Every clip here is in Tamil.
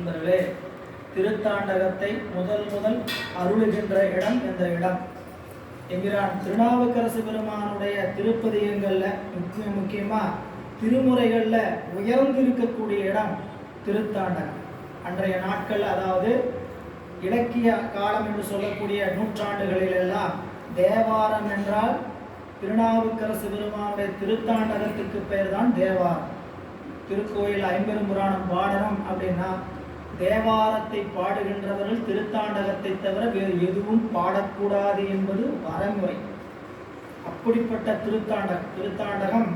நண்பர்களே, திருத்தாண்டகத்தை முதல் அருளுகின்ற இடம் இந்த இடம். என்கிறான் திருநாவுக்கரசு பெருமானுடைய திருப்பதிகங்கள்ல முக்கியமா திருமுறைகள்ல உயர்ந்திருக்கக்கூடிய இடம் திருத்தாண்டகம். அன்றைய நாட்கள், அதாவது இலக்கிய காலம் என்று சொல்லக்கூடிய நூற்றாண்டுகளில் எல்லாம் தேவாரம் என்றால் திருநாவுக்கரசு பெருமானுடைய திருத்தாண்டகத்துக்கு பெயர் தான் தேவாரம். திருக்கோயில் ஐம்பெரும் புராணம் பாடணும் அப்படின்னா தேவாரத்தை பாடுகின்றவர்கள் திருத்தாண்டகத்தை தவிர வேறு எதுவும் பாடக்கூடாது என்பது வரைமுறை. அப்படிப்பட்ட திருத்தாண்டகம்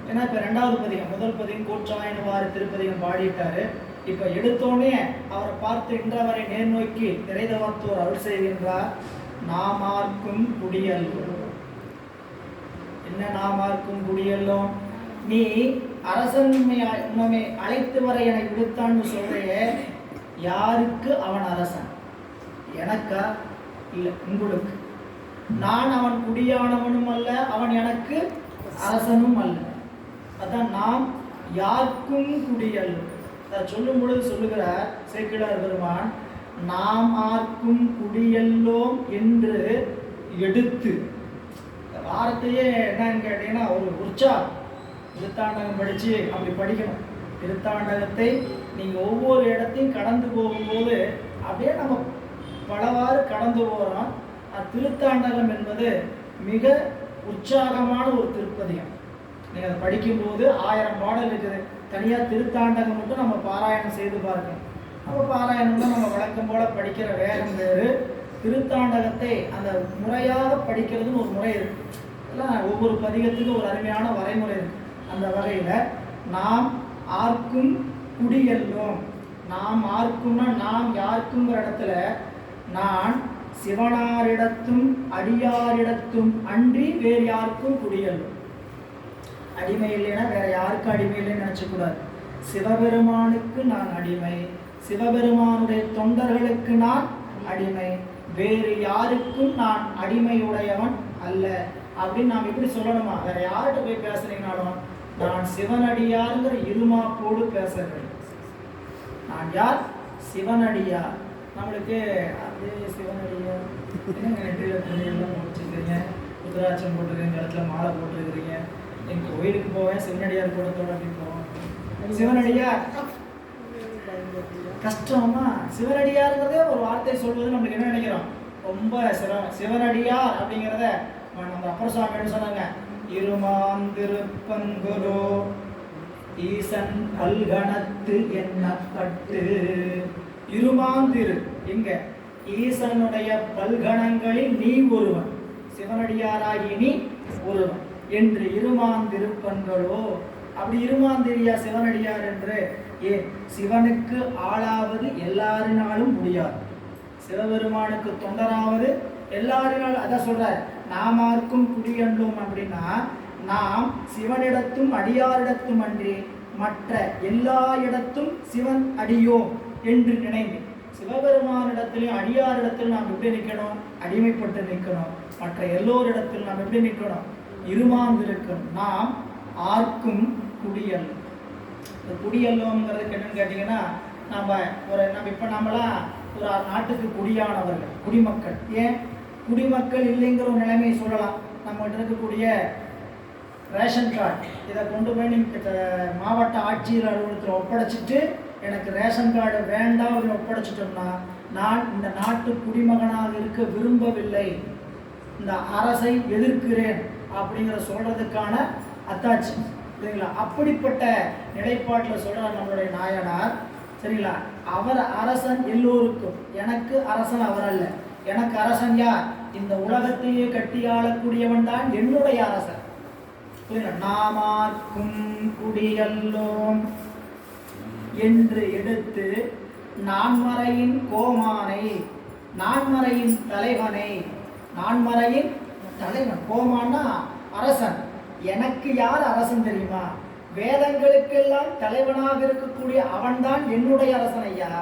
ஏன்னா இப்போ ரெண்டாவது பதிகம், முதல் பதிகம் கோற்றாயினவாறு திருப்பதிகம் பாடிட்டாரு. இப்போ எடுத்தோடனே அவரை பார்த்து இன்றவரை நேர் நோக்கி நிறைதவத்தோர் அருள் செய்கின்றார். நாமார்க்கும் குடியல்லோம். என்ன நாமார்க்கும் குடியல்லோம்? நீ அரசன் உண்மை அழைத்து வர என்னை விடுத்தான்னு சொல்றையே, யாருக்கு அவன் அரசன்? எனக்கா? இல்லை, உங்களுக்கு. நான் அவன் குடியானவனும் அல்ல, அவன் எனக்கு அரசனும் அல்ல. அதான் நாம் யாருக்கும் குடியல். அதை சொல்லும் பொழுது சொல்லுகிறார் சேக்கிழார் பெருமான், நாம் ஆர்க்கும் குடியல்லோம் என்று எடுத்து. வார்த்தையே என்னன்னு கேட்டீங்கன்னா ஒரு உற்சாகம். திருத்தாண்டகம் படித்து அப்படி படிக்கணும். திருத்தாண்டகத்தை நீங்கள் ஒவ்வொரு இடத்தையும் கடந்து போகும்போது அப்படியே நம்ம பலவாறு கடந்து போகிறோம். திருத்தாண்டகம் என்பது மிக உற்சாகமான ஒரு திருப்பதிகம். நீங்கள் அதை படிக்கும்போது 1000 பாடல் இருக்குது. தனியாக திருத்தாண்டகம் மட்டும் நம்ம பாராயணம் செய்து பார்க்கணும். நம்ம பாராயணம்னா நம்ம வழக்கம் போல் படிக்கிற வேகம் வேறு. திருத்தாண்டகத்தை அந்த முறையாக படிக்கிறதுன்னு ஒரு முறை இருக்குது. எல்லாம் ஒவ்வொரு பதிகத்துக்கும் ஒரு அருமையான வரைமுறை இருக்குது. அந்த வகையில் நாம் ஆர்க்கும் குடியல்லோம். நாம் ஆர்க்கும்னா நாம் யாருக்குங்கிற இடத்துல நான் சிவனாரிடத்தும் அடியாரிடத்தும் அன்றி வேறு யாருக்கும் குடியல்லோம். அடிமை இல்லைன்னா வேற யாருக்கும் அடிமை இல்லைன்னு நினச்சக்கூடாது. சிவபெருமானுக்கு நான் அடிமை, சிவபெருமானுடைய தொண்டர்களுக்கு நான் அடிமை, வேறு யாருக்கும் நான் அடிமையுடையவன் அல்ல அப்படின்னு நாம் எப்படி சொல்லணுமா? வேற யார்கிட்ட போய் பேசுறீங்கனாலும் நான் சிவனடியாருங்கிற இருமாப்போடு பேசுகிறேன். நான் யார்? சிவனடியார். நம்மளுக்கு அதே சிவனடியார் என்னங்க நெற்றியில் துணியெல்லாம் முடிச்சுக்கிறீங்க, ருத்ராட்சம் போட்டுருக்கீங்க, இடத்துல மாலை போட்டுருக்கிறீங்க, எங்கள் கோயிலுக்கு போவேன் சிவனடியார் கூடத்தோட அப்படின்னு போவோம். சிவனடியார் கஷ்டமா? சிவனடியாருங்கிறதே ஒரு வார்த்தை சொல்வது நம்மளுக்கு என்ன நினைக்கிறோம்? ரொம்ப சிவனடியார் அப்படிங்கிறத நம்ம அப்பர் சுவாமி என்ன சொன்னாங்க? இருமாந்திருப்பங்குரோ ஈசன் பல்கணத்து எண்ணப்பட்டு. இருமாந்திரு எங்க? ஈசனுடைய பல்கணங்களில் நீ ஒருவன், சிவனடியாராகி நீ ஒருவன் என்று இருமாந்திருப்பன்களோ. அப்படி இருமாந்திரியா சிவனடியார் என்று? ஏன் சிவனுக்கு ஆளாவது எல்லாரினாலும் முடியாது, சிவபெருமானுக்கு தொண்டராவது எல்லாரினாலும். அதான் சொல்றார், நாமார்க்கும் குடியல்லோம் அப்படின்னா நாம் சிவனிடத்தும் அடியாரிடத்தும் அன்றி மற்ற எல்லா இடத்தும் சிவன் அடியோம் என்று நினைந்து சிவபெருமானிடத்திலும் அடியாரிடத்தில் நாம் எப்படி நிற்கணும்? அடிமைப்பட்டு நிற்கணும். மற்ற எல்லோரிடத்தில் நாம் எப்படி நிற்கணும்? இருமாந்திருக்கணும். நாம் ஆர்க்கும் குடியல்லும். இந்த குடியல்லோங்கிறதுக்கு என்னன்னு கேட்டிங்கன்னா, நம்ம இப்போ நம்மளாம் ஒரு நாட்டுக்கு குடியானவர்கள், குடிமக்கள். ஏன் குடிமக்கள் இல்லைங்கிற ஒரு நிலைமையை சொல்லலாம். நம்மகிட்ட இருக்கக்கூடிய ரேஷன் கார்டு இதை கொண்டு போய் நீங்கள் மாவட்ட ஆட்சியர் அலுவலகத்தில் ஒப்படைச்சிட்டு எனக்கு ரேஷன் கார்டு வேண்டாம் அப்படின்னு ஒப்படைச்சிட்டோம்னா, நான் இந்த நாட்டு குடிமகனாக இருக்க விரும்பவில்லை, இந்த அரசை எதிர்க்கிறேன் அப்படிங்கிற சொல்கிறதுக்கான அத்தாட்சி, சரிங்களா? அப்படிப்பட்ட நிலைப்பாட்டில் சொல்கிறார் நம்மளுடைய நாயனார், சரிங்களா? அவர் அரசன் எல்லோருக்கும், எனக்கு அரசன் அவர் அல்ல. எனக்கு அரசன் யார்? இந்த உலகத்தையே கட்டி ஆளக்கூடியவன் தான் என்னுடைய அரசன். நாமார்க்கும் குடியல்லோம் என்று எடுத்து நான்மறையின் கோமானை, நான்மறையின் தலைவனை, நான்மறையின் தலைவன் கோமான்னா அரசன். எனக்கு யார் அரசன் தெரியுமா? வேதங்களுக்கெல்லாம் தலைவனாக இருக்கக்கூடிய அவன்தான் என்னுடைய அரசன் ஐயா.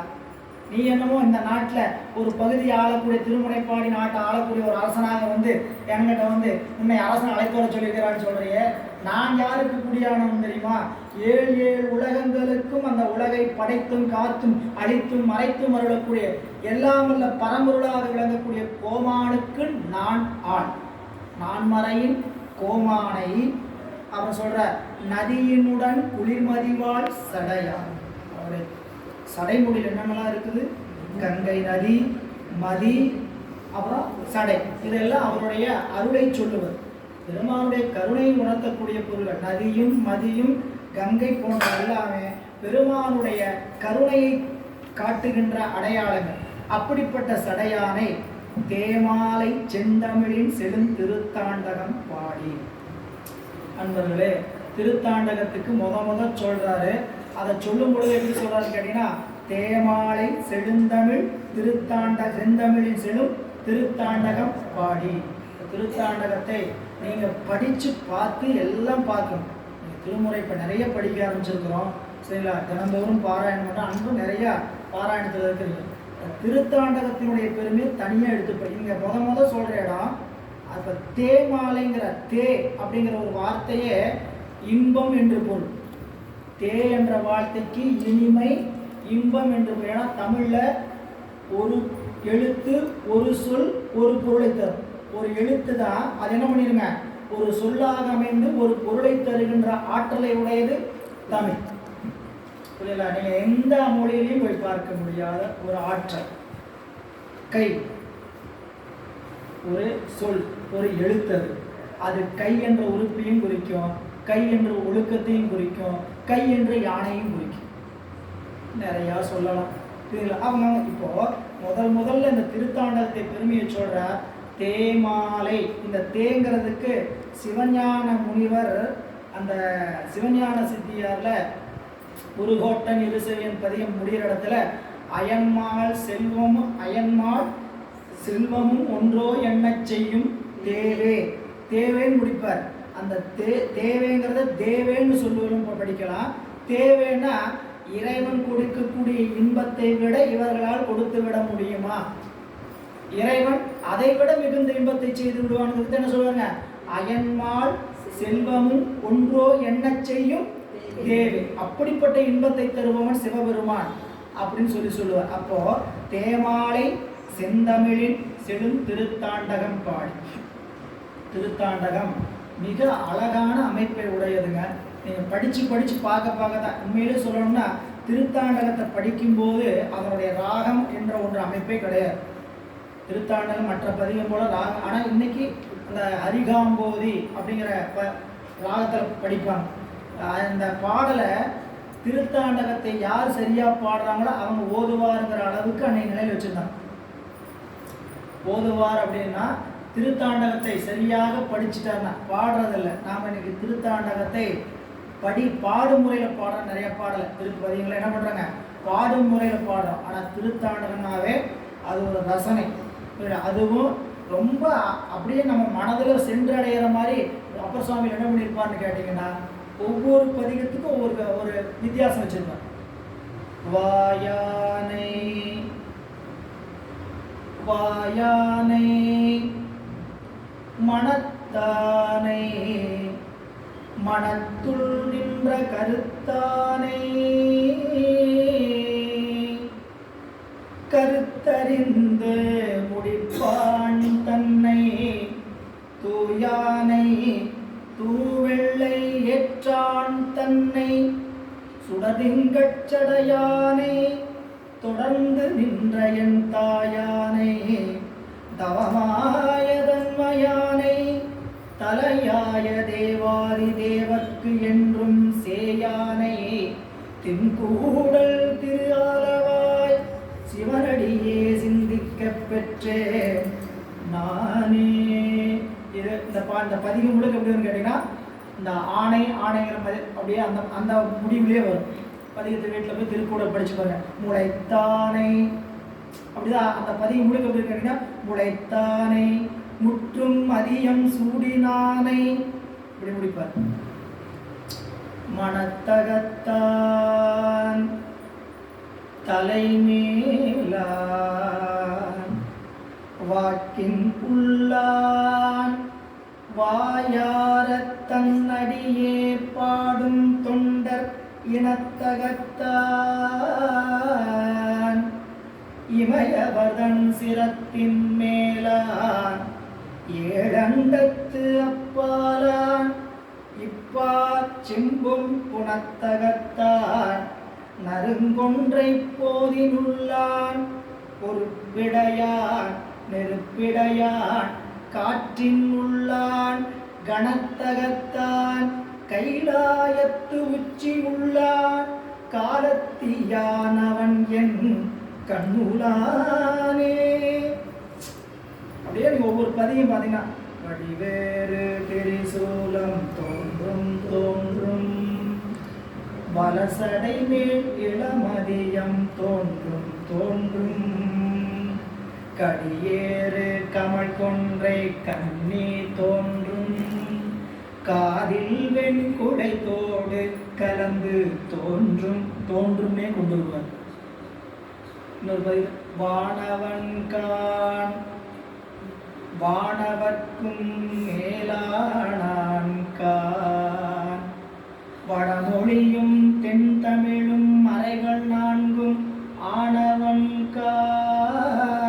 நீ என்னமோ இந்த நாட்டில் ஒரு பகுதியை ஆளக்கூடிய, திருமுறைப்பாடி நாட்டை ஆளக்கூடிய ஒரு அரசனாக வந்து என்கிட்ட வந்து உன்னை அரசன் அழைத்து வர சொல்லியிருக்கிறான்னு சொல்கிறியே, நான் யாருக்கு குடியானவன் தெரியுமா? ஏழு ஏழு உலகங்களுக்கும் அந்த உலகை படைத்தும் காத்தும் அழித்தும் மறைத்தும் அருளக்கூடிய எல்லாம் உள்ள பரம்பொருளாக விளங்கக்கூடிய கோமானுக்கு நான் ஆள். நான்மறையின் கோமானை அவன் சொல்ற நதியினுடன் குளிர்மதிவாள் சடையான். அவருடைய சடைமுடியில் என்னென்னலாம் இருக்குது? கங்கை நதி, மதி, அப்புறம் சடை. இதெல்லாம் அவருடைய அருளை சொல்லுவது. பெருமானுடைய கருணையை உணர்த்தக்கூடிய பொருள்கள். நதியும் மதியும் கங்கை போன்ற எல்லாமே பெருமானுடைய கருணையை காட்டுகின்ற அடையாளங்கள். அப்படிப்பட்ட சடையானை தேமாலை செந்தமிழின் செழுந்திருத்தாண்டகம் பாடி. அன்பர்களே, திருத்தாண்டகத்துக்கு முத சொல்றாரு. அதை சொல்லும் பொழுது எப்படி சொல்றாரு கேட்டீங்கன்னா, தேமாலை செழுந்தமிழ் செந்தமிழின் செழும் திருத்தாண்டகம் பாடி. திருத்தாண்டகத்தை நீங்க படிச்சு பார்த்து எல்லாம் பார்க்கணும். திருமுறை இப்ப நிறைய படிக்க ஆரம்பிச்சிருக்கிறோம், சரிங்களா? தினந்தோறும் பாராயணம் பண்ண அன்பும் நிறைய பாராயணத்தில் இருக்கிறது. திருத்தாண்டகத்தினுடைய பெருமையை தனியா எடுத்து இங்க முத சொல்ற இடம். அப்ப தேமாலைங்கிற தே அப்படிங்கிற ஒரு வார்த்தையே இன்பம் என்று பொருள். தே என்ற வார்த்தைக்கு இனிமை, இன்பம் என்று பொருள். ஏன்னா தமிழ்ல ஒரு எழுத்து, ஒரு சொல், ஒரு பொருளை தரும். ஒரு எழுத்து தான், அது என்ன பண்ணிருங்க, ஒரு சொல்லாக அமைந்து ஒரு பொருளை தருகின்ற ஆற்றலை உடையது தமிழ். புரியல? நீங்க எந்த மொழியிலையும் போய் பார்க்க முடியாத ஒரு ஆற்றல். கை ஒரு சொல், ஒரு எழுத்தது. அது கை என்ற உறுப்பையும் குறிக்கும், கை என்ற ஒழுக்கத்தையும் குறிக்கும், கை என்ற யானையும் குறிக்கும். நிறையா சொல்லலாம். அவங்க இப்போ முதல்ல இந்த திருத்தாண்டகத்தை பெருமையை சொல்ற தேமாலை. இந்த தேங்கிறதுக்கு சிவஞான முனிவர் அந்த சிவஞான சித்தியார்ல உருகோட்டன் இருசெவியன் பதியம் முடிகிற இடத்துல அயன்மாள் செல்வமும் ஒன்றோ என்ன செய்யும் தேவே, தேவேன்னு முடிப்பார். அந்த தேவேங்கிறத தேவேன்னு சொல்லுவோம் படிக்கலாம். தேவேன்னா இறைவன் கொடுக்கக்கூடிய இன்பத்தை விட இவர்களால் கொடுத்து விட முடியுமா? இறைவன் அதை விட மிகுந்த இன்பத்தை செய்து விடுவான்னு என்ன சொல்லுவாங்க? அயன்மாள் செல்வமும் ஒன்றோ என்ன செய்யும் தேவி. அப்படிப்பட்ட இன்பத்தை தருபவன் சிவபெருமான் அப்படின்னு சொல்லுவார். அப்போ தேமாலை செந்தமிழின் செழும் திருத்தாண்டகம் பாடி. திருத்தாண்டகம் மிக அழகான அமைப்பை உடையதுங்க. நீங்கள் படித்து பார்க்க தான் உண்மையிலே சொல்லணும்னா, திருத்தாண்டகத்தை படிக்கும்போது அதனுடைய ராகம் என்ற ஒன்று அமைப்பே கிடையாது. திருத்தாண்டகம் மற்ற பதிகம் போல ராகம். ஆனால் இன்னைக்கு அந்த ஹரிகாம்போதி அப்படிங்கிற ராகத்தில் படிப்பாங்க. அந்த பாடலை திருத்தாண்டகத்தை யார் சரியாக பாடுறாங்களோ அவங்க ஓதுவாருங்கிற அளவுக்கு அன்னைக்கு நிலையில் வச்சுருந்தாங்க. ஓதுவார் அப்படின்னா திருத்தாண்டகத்தை சரியாக படிச்சுட்டாருன்னா பாடுறதில்லை. நாம் இன்னைக்கு திருத்தாண்டகத்தை பாடும் முறையில் பாடுற நிறைய பாடலை திருப்பதிகளை என்ன பண்ணுறாங்க, பாடும் முறையில் பாடுறோம். ஆனால் திருத்தாண்டகம்னாவே அது ஒரு ரசனை. அதுவும் ரொம்ப அப்படியே நம்ம மனதில் சென்றடைகிற மாதிரி அப்பர் சுவாமி என்ன பண்ணியிருப்பார்னு கேட்டிங்கன்னா, ஒவ்வொரு பதிகத்துக்கும் ஒரு வித்தியாசம் வச்சுருப்பார். வாயானை மனத்தானை மனத்துள் நின்ற கருத்தானை கருத்தறிந்து முடிப்பான் தன்னை தூயானை தூவெள்ளை ஏற்றான் தன்னை சுடதிங்கச்சடையானை தொடர்ந்து நின்ற என் தாயானை தவமாயதன்மயானை தலையாய தேவாதி தேவர்க்கு என்றும் சேயானை தின்கூடல் திரு ஆலவாய் சிவனடியே சிந்திக்க பெற்றே நானே. இது இந்த பதிகம் முழுக்க எப்படின்னு கேட்டீங்கன்னா, இந்த ஆணைங்கிற மாதிரி அப்படியே அந்த முடிவுலேயே வரும். பதிகத்து வீட்டில் போய் திருக்கூடல் படிச்சு பாருங்க. முளைத்தானை அப்படிதான் அந்த பதிகம் முழுக்க எப்படி கேட்டீங்கன்னா, முளைத்தானை முற்றும் அதியம் சூடினானை இப்படி முடிப்பார். மனத்தகத்தான் தலைமேலான் வாக்கின் புல்லான் வாயார தன்னடியே பாடும் தொண்டர் இனத்தகத்தான் இமயவதன் சிரத்தின் மேலான் ஏழண்டத்து அப்பாலான் இப்பா செம்பும் புனத்தகத்தான் நறுங்கொன்றை போதினுள்ளான் பொறுப்பிடையான் நெருப்பிடையான் காற்றின் உள்ளான் கணத்தகத்தான் கைலாயத்து உச்சி உள்ளான் காலத்தியானவன் என் கண்ணுளானே. அப்படியே நீங்க ஒவ்வொரு பதியும் பார்த்தீங்கன்னா வடிவேறு திரிசூலம் தோன்றும் தோன்றும் வலசடை மேல் இளமதியம் தோன்றும் தோன்றும் கடியேறு கமல் கொன்றை கண்ணி தோன்றும் காதில் வெண்குடை தோடு கலந்து தோன்றும் தோன்றுமே கொண்டு வருவார். இன்னொரு பதிவு வானவன்கான் வானவர்க்கும் மேலானான் கான் வடமொழியும் தென் தமிழும் மறைகள் நான்கும் ஆனவன் கான்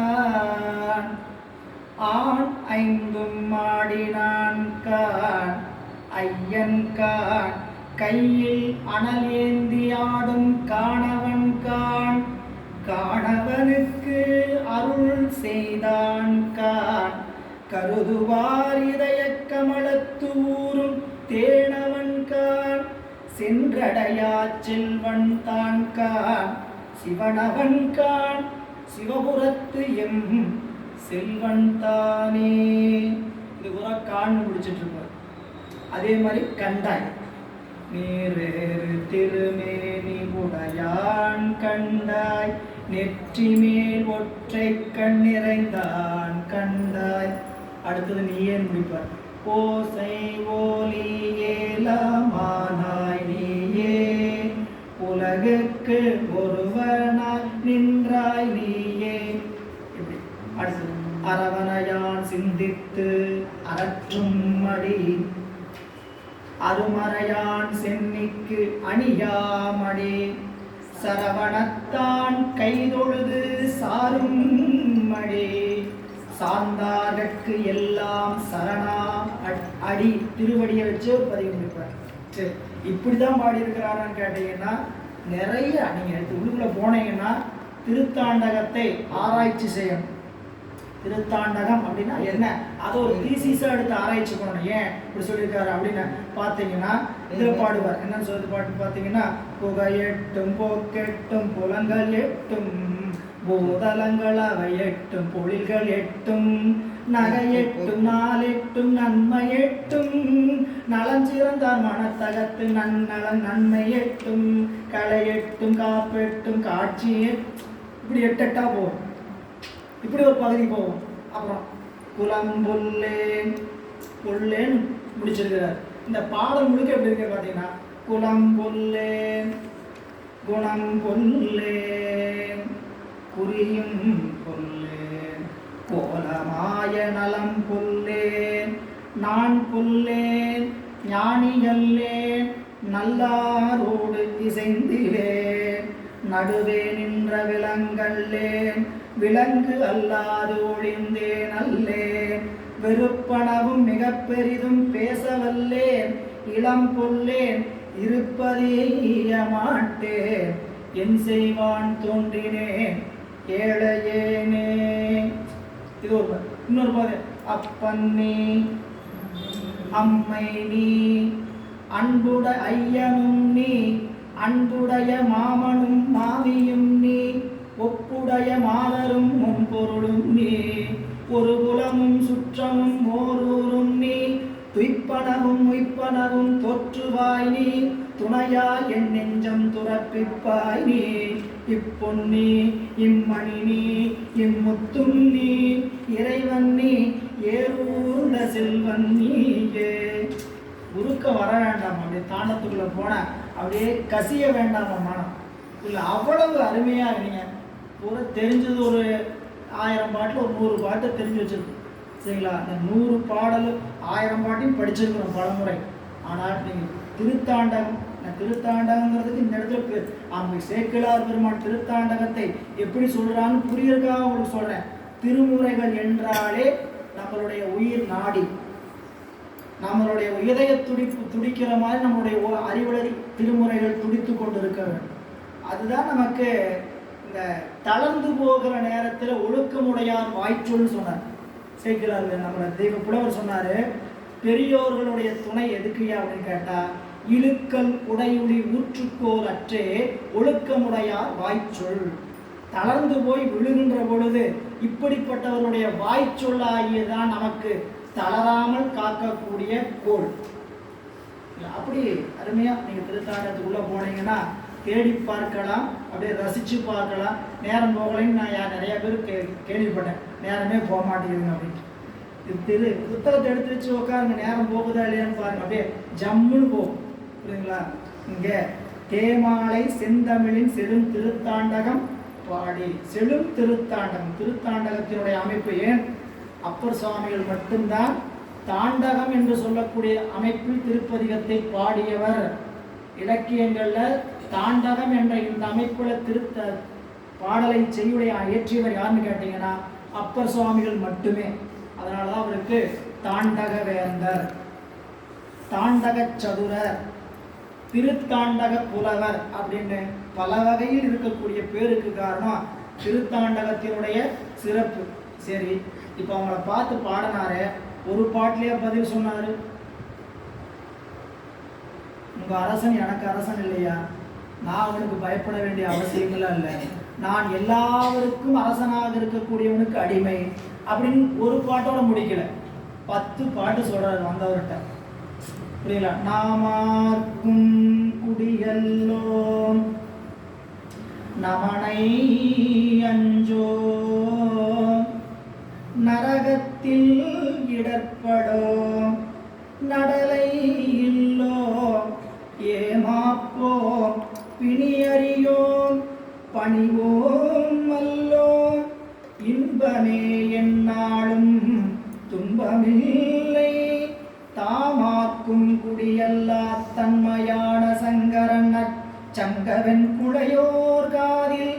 ஆண் ஐந்தும் மாடினான் கான் ஐயன் கான் கையில் அனலேந்தி ஆடும் காணவன் கான் காணவனுக்கு அருள் செய்தான் கான் கருதுவார் இதய கமலத்து ஊரும் தேனவன் கான் சென்றடையா செல்வன் தான் கான் சிவனவன் கான் சிவபுரத்து எம் செல்வன் தானே. இது பூரா கான் முடிச்சிட்டு இருப்பார். அதே மாதிரி கண்டாய் நீரேறு திருமேனி உடையான் கண்டாய் நெற்றி மேல் ஒற்றை கண் நிறைந்தான் கண்டாய். அடுத்தது நீயே முடிப்பார். ஓசை ஒலி ஏலமானாய் நீயே உலகுக்கு ஒருவனாய் நின்றாய் நீயே. இப்படி அடுத்தது அரவணையான் சிந்தித்து அரற்றும் மடி அருமறையான் சென்னிக்கு அணியாமடி சரவணத்தான் கைதொழுது சாரும் மடி சார்ந்தார்கட்கு எல்லாம் சரணாம் அடி திருவடியை வச்சு ஒரு பதிவு முடிப்பார். சரி, இப்படிதான் பாடியிருக்கிறாரான்னு கேட்டீங்கன்னா நிறைய நீங்கள் எடுத்து உள்ளுக்குள்ள போனீங்கன்னா திருத்தாண்டகத்தை ஆராய்ச்சி செய்யணும். திருத்தாண்டகம் அப்படின்னா என்ன, அதை ஒரு தீசிஸாக எடுத்து ஆராய்ச்சி பண்ணணும். ஏன் இப்படி சொல்லியிருக்காரு அப்படின்னு பார்த்தீங்கன்னா இதில் பாடுவார். என்னன்னு சொல்லி பாட்டு பார்த்தீங்கன்னா புகை எட்டும் போக்கெட்டும் புலங்கள் எட்டும் பூதலங்கள் அவை எட்டும் பொழில்கள் எட்டும் நகை எட்டும் நாளெட்டும் நன்மை எட்டும் நலம் சிறந்தார் மனத்தகத்து நன்னலன் நன்மை எட்டும் களை எட்டும் காப்பெட்டும் காட்சி இப்படி எட்டெட்டா போகும். இப்படி ஒரு பகுதி போகும். அப்புறம் குலம் புல்லேன் புல்லேன் முடிச்சிருக்கிறார். இந்த பாடல் முழுக்க எப்படி இருக்கு பார்த்தீங்கன்னா குலம் புல்லேன் குணம் புல்லேன் குறியும் புல்லேன் கோலமாய நலம் புல்லேன் நான் புல்லேன் ஞானியல்லேன் நல்லாரோடு இசைந்திலேன் நடுவே நின்ற விலங்கல்லேன் விலங்கு அல்லாது ஒழிந்தேன் அல்லேன் வெறுப்பனவும் மிக பெரிதும் பேசவல்லேன் இளம் புல்லேன் இருப்பதேய மாட்டேன் என் செய்வான் தோன்றினேன் ஏழையேனே. இது ஒரு இன்னொரு பாதை. அப்பன் நீ அம்மை நீ அன்புட ஐயனும் நீ அன்புடைய மாமனும் மாமியும் நீ ஒப்புடைய மாதரும் முன்பொருளும் நீ ஒரு குலமும் சுற்றமும் ஓரூரும் நீ துய்ப்பனவும் உய்ப்பனவும் தோற்றுவாய் நீ துணையா என் நெஞ்சம் துறப்பிப்பாய் நீ இப்பொன்னி இம்மணி நீ இம்முத்தும் நீ இறைவன் நீ ஏறூர்ந்த செல்வன் நீயே. உருக்க வர வேண்டாம். அப்படியே தாண்டத்துக்குள்ள போன அப்படியே கசிய வேண்டாமா மனம். இல்லை அவ்வளவு அருமையாக இருந்தீங்க. பூரா தெரிஞ்சது ஒரு 1000 பாட்டில் ஒரு 100 பாட்டு தெரிஞ்சு வச்சிருக்கோம் சரிங்களா. அந்த 100 பாடல் 1000 பாட்டையும் படிச்சிருக்கிறோம் பலமுறை. ஆனால் நீங்கள் திருத்தாண்டகம் திருத்தாண்டகங்கிறதுக்கு இந்த இடத்துல அவங்க சேக்கிழார் பெருமான் திருத்தாண்டகத்தை எப்படி சொல்றான்னு புரியறதுக்காக உங்களுக்கு சொல்றேன். திருமுறைகள் என்றாலே நம்மளுடைய உயிர் நாடி, நம்மளுடைய இதய துடிக்கிற மாதிரி நம்மளுடைய அறிவுளறி திருமுறைகள் துடித்து கொண்டு இருக்க வேண்டும். அதுதான் நமக்கு இந்த தளர்ந்து போகிற நேரத்தில் ஒழுக்கமுடையார் வாய்ச்சொல் சொன்னார் சேக்கிழார். நம்ம தெய்வ புலவர் சொன்னாரு, பெரியோர்களுடைய துணை எதுக்குயா அப்படின்னு கேட்டா, இழுக்கல் உடையுளி ஊற்றுக்கோல் அற்றே ஒழுக்கமுடையார் வாய்ச்சொல். தளர்ந்து போய் விழுகின்ற பொழுது இப்படிப்பட்டவருடைய வாய்ச்சொல்லாகியதான் நமக்கு தளராமல் காக்கக்கூடிய கோள். அப்படி அருமையா நீங்க திருத்தாண்டத்துக்குள்ள போனீங்கன்னா தேடி பார்க்கலாம், அப்படியே ரசிச்சு பார்க்கலாம். நேரம் போகலைன்னு நான் நிறைய பேர் கேள்விப்பட்டேன், நேரமே போக மாட்டேங்குதுங்க அப்படின்னு. திரு புத்தகத்தை எடுத்து வச்சு உட்காருங்க, நேரம் போகுதா இல்லையான்னு பாருங்க, அப்படியே ஜம்முன்னு போகும். புரியுங்களா? இங்க தேமாலை செந்தமிழின் செழும் திருத்தாண்டகம் பாடி, செழும் திருத்தாண்டகம், திருத்தாண்டகத்தினுடைய அமைப்பு ஏன் அப்பர் சுவாமிகள் மட்டும்தான் தாண்டகம் என்று சொல்லக்கூடிய அமைப்பில் திருப்பதிகத்தை பாடியவர். இலக்கியங்கள்ல தாண்டகம் என்ற இந்த அமைப்புல பாடலை செய்யுடைய இயற்றியவர் யாருன்னு கேட்டீங்கன்னா அப்பர் சுவாமிகள் மட்டுமே. அதனாலதான் அவருக்கு தாண்டக வேந்தர், தாண்டக சதுரர், திருத்தாண்டக புலவர் அப்படின்னு பல வகையில் இருக்கக்கூடிய பேருக்கு காரணம் திருத்தாண்டகத்தினுடைய சிறப்பு. சரி, இப்போ அவங்கள பார்த்து பாடினாரு, ஒரு பாட்டிலேயே பதில் சொன்னாரு, உங்க அரசன் எனக்கு அரசன் இல்லையா, நான் அவனுக்கு பயப்பட வேண்டிய அவசியமெல்லாம் இல்லை, நான் எல்லாருக்கும் அரசனாக இருக்கக்கூடியவனுக்கு அடிமை அப்படின்னு ஒரு பாட்டோட முடிக்கல, 10 பாட்டு சொல்றாரு வந்தவர்கிட்ட. புரியல? நாமார்க்கும் குடியல்லோம் நமனை அஞ்சோ நரகத்தில் இடர்படோம் நடலை இல்லோ ஏமாப்போம் பிணியறியோம் பணிவோம் அல்லோம் இன்பமே என்னாலும் துன்பமில்லை தாமாக்கும் குடியல்லா தன்மையான சங்கரன் சங்கவன் குழையோர் காதில்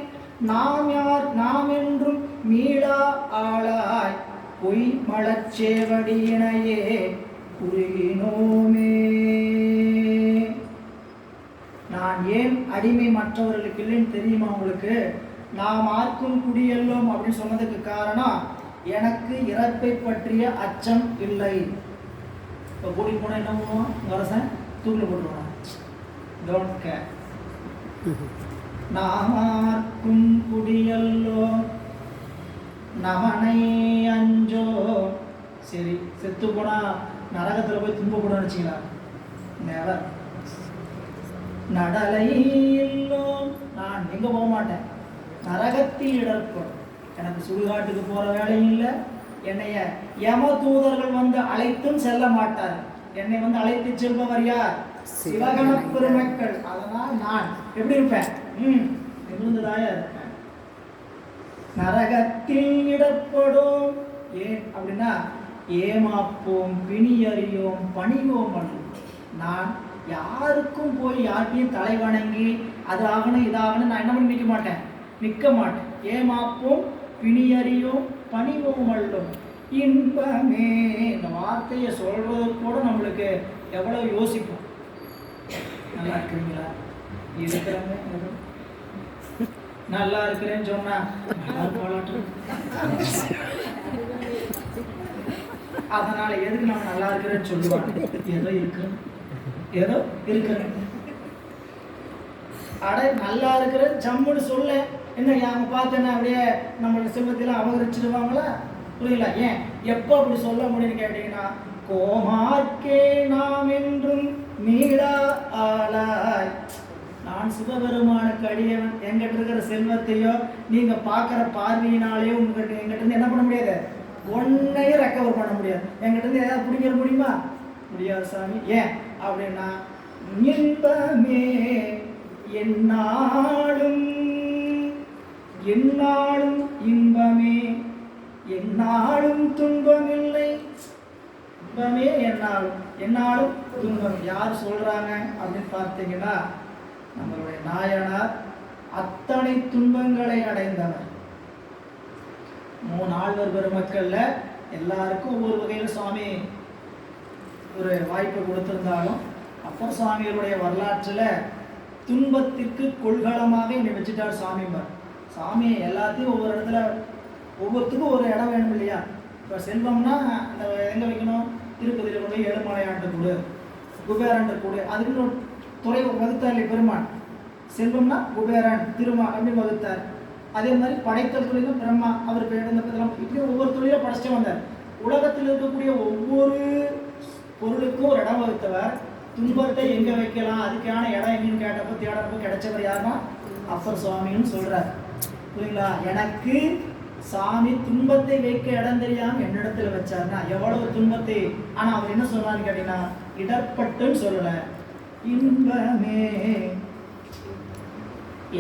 நாம் என்றும் மீளா ஆளாய் பொய் மலச்சேவடியினையே குறுகினோமே. நான் ஏன் அடிமை மற்றவர்களுக்கு இல்லைன்னு தெரியுமா உங்களுக்கு? நாம் ஆர்க்கும் குடியல்லோம் அப்படின்னு சொன்னதுக்கு காரணம், எனக்கு இறப்பை பற்றிய அச்சம் இல்லை. இப்போ கூடி போனால் என்ன பண்ணுவோம்? வரசன் தூக்கில் போட்டுருவான். Don't care. நாமார்க்கும் குடியல்லோ நமனை அஞ்சோ. சரி, செத்து போனா நரகத்தில் போய் துன்பப்படும் நினைச்சிங்களா? நெவர். நடலை இல்லோ, நான் எங்க போக மாட்டேன், நரகத்தில் இடர்படும். எனக்கு சுடுகாட்டுக்கு போற வேலையும் இல்லை, என்னைய யம தூதர்கள் வந்து அழைத்தும் செல்ல மாட்டார். என்னை வந்து அழைத்து செல்பவர் யார்? சிவகண பெருமக்கள். அதனால் நான் எப்படி இருப்பேன்? நிமிர்ந்ததாயா இருப்பேன். நரகத்தில் இடப்படும். ஏன் அப்படின்னா, ஏமாப்போம் பிணியறியோம் பணிவோம் அல்ல. நான் யாருக்கும் போய் யார்கிட்டையும் தலை வணங்கி அது ஆகணும் இதாகணும் நான் என்ன பண்ணி நிற்க மாட்டேன், நிற்க மாட்டேன். ஏமாப்போம் பிணியறியோம் பணிவோம் அல்லோம் இன்பமே. இந்த வார்த்தையை சொல்றது கூட நம்மளுக்கு எவ்வளவு யோசிப்போம். நல்லா இருக்கிறீங்களா? இருக்கிறாங்க. நல்லா இருக்கிறேன்னு சொன்னா அதனால எதுக்கு நம்ம நல்லா இருக்கிறேன்னு சொல்லுவாங்க? ஏதோ இருக்கு, ஏதோ இருக்கிறேன். அட நல்லா இருக்கிற ஜம்முன்னு சொல்ல என்ன அவங்க பார்த்தேன்னா அப்படியே நம்மளோட செல்வத்திலாம் அபகரிச்சிடுவாங்களா? புரியல? ஏன் எப்போ அப்படி சொல்ல முடியும்னு கேட்டீங்கன்னா, கோமார்க்கே நாம் என்றும் மீளா ஆளாய். நான் சிவபெருமானுக்கு அடியவன். எங்கிட்ட இருக்கிற செல்வத்தையோ நீங்க பார்க்குற பார்வையினாலேயோ உங்ககிட்ட எங்கிட்ட இருந்து என்ன பண்ண முடியாது, ஒன்னையும் ரெக்கவர் பண்ண முடியாது. எங்கிட்ட இருந்து ஏதாவது பிடிக்கிற முடியுமா? முடியாது சாமி. ஏன் அப்படின்னா, இன்பமே என்னாலும் என்னாலும் இன்பமே என்னாலும் துன்பமில்லை. துன்பமே என்னாலும் என்னாலும் துன்பம். யார் சொல்றாங்க அப்படின்னு பார்த்தீங்கன்னா, நம்மளுடைய நாயனார் அத்தனை துன்பங்களை அடைந்தவர். 3 ஆழ்வர் பெருமக்கள்ல எல்லாருக்கும் ஒவ்வொரு வகையில் சுவாமி ஒரு வாய்ப்பு கொடுத்திருந்தாலும், அப்பர் சுவாமிகளுடைய வரலாற்றில் துன்பத்திற்கு கொள்கலமாக என்னை வச்சுட்டார் சுவாமிமார். சாமி எல்லாத்தையும் ஒவ்வொரு இடத்துல ஒவ்வொருத்துக்கும் ஒரு இடம் வேணும் இல்லையா? இப்போ செல்வம்னா அந்த எங்கே வைக்கணும்? திருப்பதியில் கொண்டு போய் ஏழுமலையாண்ட கூடு, குபேரன்ற கூடு, அதுக்குன்னு ஒரு துறை வகுத்தார் இல்லை பெருமான். செல்வம்னா குபேரன், திருமால் அப்படின்னு வகுத்தார். அதே மாதிரி படைத்தல் தொழிலும் பிரம்மா, அவருக்கு இதெல்லாம் இப்படி ஒவ்வொரு தொழிலை படைச்சிட்டே வந்தார். உலகத்தில் இருக்கக்கூடிய ஒவ்வொரு பொருளுக்கும் ஒரு இடம் வகுத்தவர். துன்பத்தை எங்க வைக்கலாம், அதுக்கான இடம் எங்கன்னு கேட்டப்போ தேடப்போ கிடைச்சவர் யாருன்னா அப்பர் சுவாமின்னு சொல்றார். புரியுங்களா? எனக்கு சாமி துன்பத்தை வைக்க இடம் தெரியாம என்னிடத்துல வச்சாருன்னா எவ்வளவு துன்பத்தை. ஆனா அவர் என்ன சொல்றாருன்னு கேட்டீங்கன்னா, இடர்பட்டுன்னு சொல்லல, இன்பமே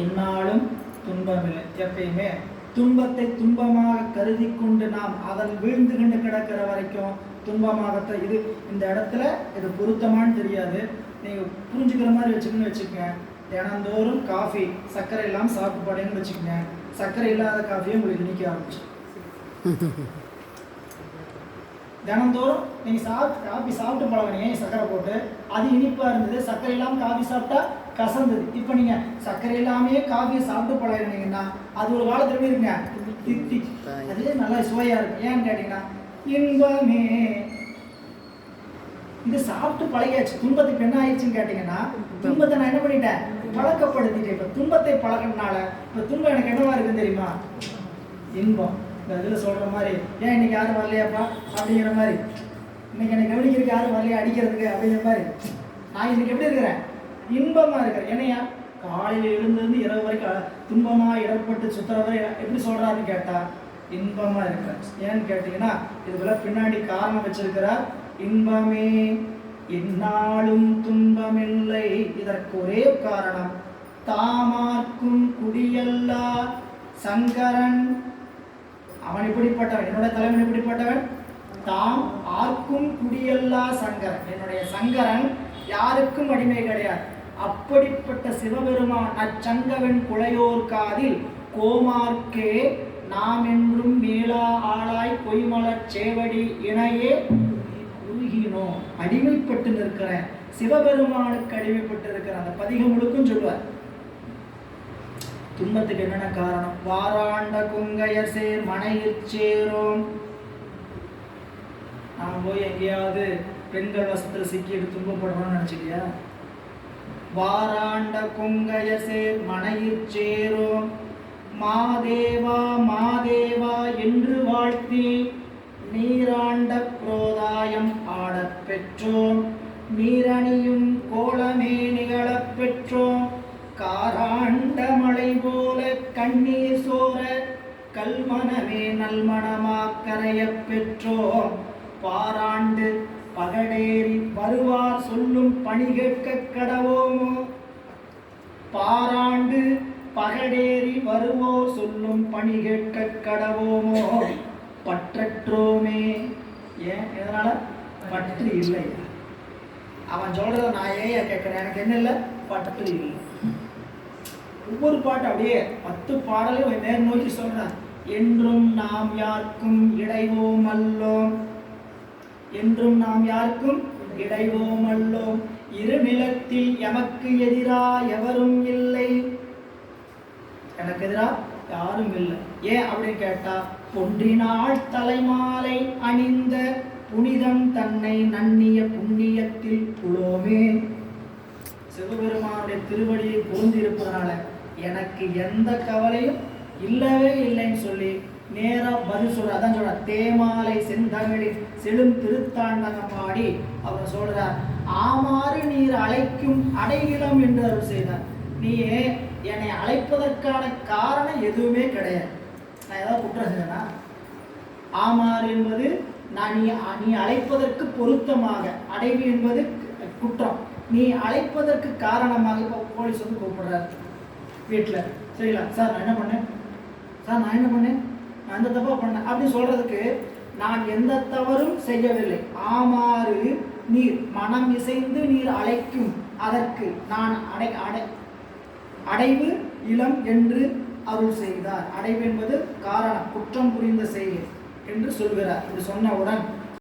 என்னாலும் துன்பமில்லை. எப்பயுமே துன்பத்தை துன்பமாக கருதி கொண்டு நாம் அதன் வீழ்ந்து கொண்டு கிடக்கிற வரைக்கும் துன்பமாகத்தான். இது இந்த இடத்துல இது பொருத்தமானு தெரியாது, நீங்கள் புரிஞ்சுக்கிற மாதிரி வச்சுக்கோங்க. தினந்தோறும் காஃபி சர்க்கரை இல்லாமல் சாப்பிட்டு பாடுங்கன்னு வச்சுக்கோங்க. சர்க்கரை இல்லாத காஃபியை உங்களுக்கு இனிக்க ஆரம்பிச்சு. தினந்தோறும் நீங்கள் காஃபி சாப்பிட்டு பழகினீங்க சர்க்கரை போட்டு, அது இனிப்பாக இருந்தது. சர்க்கரை இல்லாமல் காஃபி சாப்பிட்டா கசந்தது. இப்போ நீங்கள் சர்க்கரை இல்லாமையே காஃபியை சாப்பிட்டு பழகினீங்கன்னா அது ஒரு காலத்துல எப்படி இருக்குங்க? தித்தி, அது நல்லா சுவையாக இருக்கும். ஏன்னு கேட்டிங்கன்னா, இன்பமே இது சாப்பிட்டு பழகியாச்சு. துன்பத்துக்கு என்ன ஆயிடுச்சுன்னு கேட்டிங்கன்னா, துன்பத்தை நான் என்ன பண்ணிட்டேன்? பழக்கப்படுத்திட்டேன். இப்போ துன்பத்தை பழகினால இப்போ துன்பம் எனக்கு என்னவா இருக்குன்னு தெரியுமா? இன்பம். இந்த இதில் சொல்கிற மாதிரி, ஏன் இன்னைக்கு யாரும் வரலையாப்பா அப்படிங்கிற மாதிரி, இன்னைக்கு என்னை கவனிக்கிறதுக்கு யாரும் வரலையா அடிக்கிறதுக்கு அப்படிங்கிற மாதிரி, நான் இன்னைக்கு எப்படி இருக்கிறேன்? இன்பமாக இருக்கிறேன். என்னையா காலையில் எழுந்திருந்து இரவு வரைக்கும் துன்பமாக இடர்பட்டு சுற்றுறவரை எப்படி சொல்கிறாருன்னு கேட்டால் இன்பமாக இருக்கிறேன். ஏன்னு கேட்டிங்கன்னா, இதுக்கெல்லாம் பின்னாடி காரணம் வச்சிருக்கிறார். இன்பமே என்னாலும் துன்பமில்லை. இதற்கு ஒரே காரணம், தாமார்க்கும் குடியல்லா சங்கரன். அவன் இப்படிப்பட்டவன், என்னோட தலைவன் இப்படிப்பட்டவன், தாம் ஆர்க்கும் குடியல்லா சங்கரன். என்னுடைய சங்கரன் யாருக்கும் அடிமை கிடையாது. அப்படிப்பட்ட சிவபெருமான் அச்சங்கவன் குளையோர் காதில் கோமார்க்கே நாம் என்றும் மேலா ஆளாய் பொய்மலர் சேவடி இணையே உருகினோம். அடிமைப்பட்டு நிற்கிறேன், சிவபெருமானுக்கு அடிமைப்பட்டு இருக்கிறேன். அந்த பதிகம் முழுக்கும் சொல்லுவார். துன்பத்துக்கு என்னென்ன காரணம்? வாராண்ட குங்கையர் சேர் மனையில் சேரும். நான் போய் எங்கேயாவது பெண்கள் வசத்தில் சிக்கிட்டு துன்பப்படுறோம்னு நினைச்சிட்டியா? வாராண்ட குங்கையர் சேர் மனையில் சேரும், மாதேவா மாதேவா என்று வாழ்த்தி நீராண்ட புரோதாயம் ஆடப் பெற்றோம். நீரணியும் கோலமே நிகழப் பெற்றோம். காராண்ட மழை போல கண்ணீர் சோர கல்மனமே நல்மணமாக்கரையப் பெற்றோம். பாராண்டு பகடேறி வருவார் சொல்லும் பணி கேட்க கடவோமோ. பாராண்டு பகடேறி வருவோர் சொல்லும் பணி கேட்க கடவோமோ. பற்றற்றோமே. ஏன்? எதனால? பற்று இல்லை. அவன் சொல்றத நான் ஏன் கேட்கிறேன்? எனக்கு என்ன இல்லை? பற்று இல்லை. ஒவ்வொரு பாட்டு அப்படியே 10 பாடலையும் நேர் நோக்கி சொல்றான். என்றும் நாம் யாருக்கும் இடைவோம் அல்லோம், என்றும் நாம் யாருக்கும் இடைவோம் அல்லோம். இரு நிலத்தில் எமக்கு எதிரா எவரும் இல்லை. எனக்கு எதிரா யாரும் இல்லை. ஏன் அப்படின்னு கேட்டா, பொன்றினாள் தலைமாலை அணிந்த புனிதம் தன்னை நன்னிய புண்ணியத்தில் புலோமே. சிவபெருமானுடைய திருவடியை பொருந்தி இருப்பதனால எனக்கு எந்த கவலையும் இல்லவே இல்லைன்னு சொல்லி நேரா பதில் சொல்ற. அதான் சொல்ற, தேமாலை செந்தமிழில் செழும் திருத்தாண்டகம் பாடி அவர் சொல்றார், ஆமாறு நீர் அழைக்கும் அடைகிலம் என்று அருள் செய்தார். நீ என்னை அழைப்பதற்கான காரணம் எதுவுமே கிடையாது. நான் ஏதாவது குற்றம் செஞ்சேனா? ஆமாறு என்பது நான் நீ அழைப்பதற்கு பொருத்தமாக, அடைவு என்பது குற்றம். நீ அழைப்பதற்கு காரணமாக. இப்போ போலீஸ் வந்து கூப்பிடுறாரு வீட்டில், சரிங்களா? சார் நான் என்ன பண்ணேன், சார் நான் என்ன பண்ணேன், நான் அந்த தப்பா பண்ணேன் அப்படின்னு சொல்றதுக்கு நான் எந்த தவறும் செய்யவில்லை. ஆமாறு நீர் மனம் இசைந்து நீர் அழைக்கும் அதற்கு நான் அடைவு இளம் என்று அருள் செய்தார். அடைவு என்பது காரணம், குற்றம் புரிந்த செய்கை என்று சொல்கிறார். இது சொன்னவுடன்